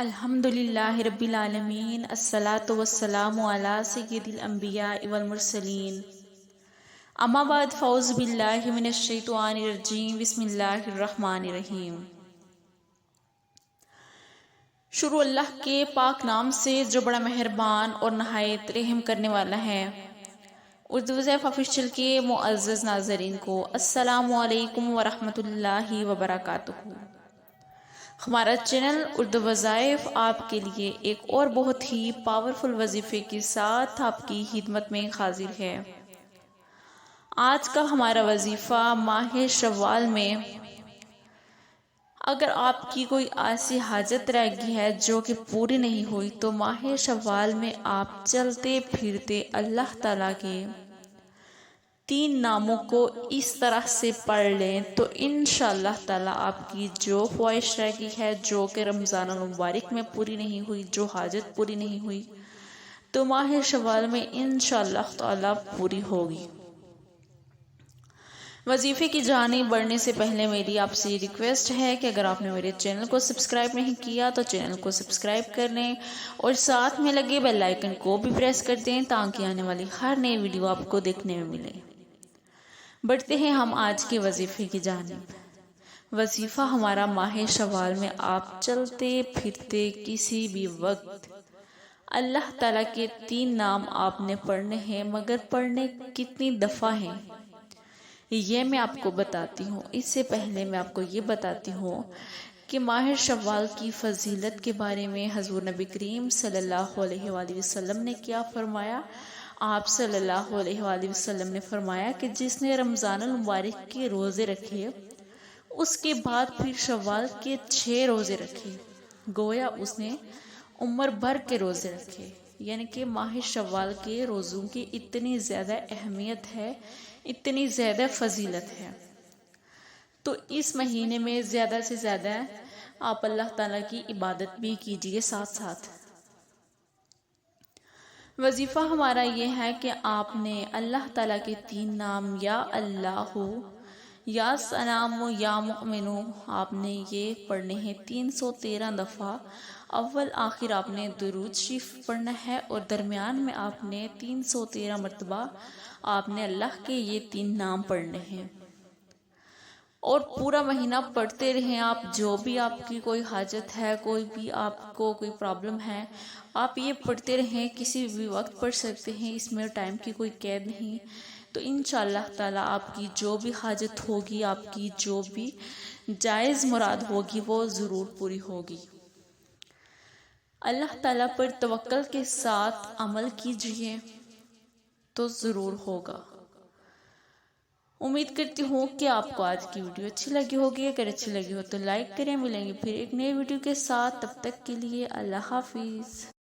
الحمدللہ رب العالمین، الصلاۃ والسلام علی سید الانبیاء والمرسلین، اما بعد، فاعوذ باللہ من الشیطان الرجیم، بسم اللہ الرحمن الرحیم۔ شروع اللہ کے پاک نام سے جو بڑا مہربان اور نہایت رحم کرنے والا ہے۔ اردو وظائف آفیشیل کے معزز ناظرین کو السلام علیکم ورحمۃ اللہ وبرکاتہ۔ ہمارا چینل اردو وظائف آپ کے لیے ایک اور بہت ہی پاورفل وظیفے کے ساتھ آپ کی خدمت میں حاضر ہے۔ آج کا ہمارا وظیفہ ماہ شوال میں اگر آپ کی کوئی ایسی حاجت رہ گئی ہے جو کہ پوری نہیں ہوئی تو ماہ شوال میں آپ چلتے پھرتے اللہ تعالیٰ کے 3 ناموں کو اس طرح سے پڑھ لیں تو انشاءاللہ تعالیٰ آپ کی جو خواہش رہ گئی ہے، جو کہ رمضان المبارک میں پوری نہیں ہوئی، جو حاجت پوری نہیں ہوئی، تو ماہ شوال میں انشاءاللہ تعالیٰ پوری ہوگی۔ وظیفے کی جانب بڑھنے سے پہلے میری آپ سے ریکویسٹ ہے کہ اگر آپ نے میرے چینل کو سبسکرائب نہیں کیا تو چینل کو سبسکرائب کر لیں اور ساتھ میں لگے بیل آئیکن کو بھی پریس کر دیں تاکہ آنے والی ہر نئی ویڈیو آپ کو دیکھنے میں ملے۔ بڑھتے ہیں ہم آج کے وظیفے کی جانب۔ وظیفہ ہمارا ماہ شوال میں آپ چلتے پھرتے کسی بھی وقت اللہ تعالیٰ کے 3 نام آپ نے پڑھنے ہیں، مگر پڑھنے کتنی دفعہ ہیں یہ میں آپ کو بتاتی ہوں۔ اس سے پہلے میں آپ کو یہ بتاتی ہوں کہ ماہ شوال کی فضیلت کے بارے میں حضور نبی کریم صلی اللہ علیہ وآلہ وسلم نے کیا فرمایا۔ آپ صلی اللہ علیہ وآلہ وسلم نے فرمایا کہ جس نے رمضان المبارک کے روزے رکھے اس کے بعد پھر شوال کے 6 روزے رکھے، گویا اس نے عمر بھر کے روزے رکھے۔ یعنی کہ ماہ شوال کے روزوں کی اتنی زیادہ اہمیت ہے، اتنی زیادہ فضیلت ہے، تو اس مہینے میں زیادہ سے زیادہ آپ اللہ تعالیٰ کی عبادت بھی کیجیے ساتھ ساتھ۔ وظیفہ ہمارا یہ ہے کہ آپ نے اللہ تعالیٰ کے 3 نام یا اللہ، یا سلام، یا مؤمنو، آپ نے یہ پڑھنے ہیں 313 دفعہ۔ اول آخر آپ نے درود شریف پڑھنا ہے اور درمیان میں آپ نے 313 مرتبہ آپ نے اللہ کے یہ 3 نام پڑھنے ہیں، اور پورا مہینہ پڑھتے رہیں آپ۔ جو بھی آپ کی کوئی حاجت ہے، کوئی بھی آپ کو کوئی پرابلم ہے، آپ یہ پڑھتے رہیں، کسی بھی وقت پڑھ سکتے ہیں، اس میں ٹائم کی کوئی قید نہیں، تو انشاءاللہ تعالیٰ آپ کی جو بھی حاجت ہوگی، آپ کی جو بھی جائز مراد ہوگی وہ ضرور پوری ہوگی۔ اللہ تعالیٰ پر توکل کے ساتھ عمل کیجیے تو ضرور ہوگا۔ امید کرتی ہوں کہ آپ کو آج کی ویڈیو اچھی لگی ہوگی۔ اگر اچھی لگی ہو تو لائک کریں۔ ملیں گے پھر ایک نئی ویڈیو کے ساتھ، تب تک کے لیے اللہ حافظ۔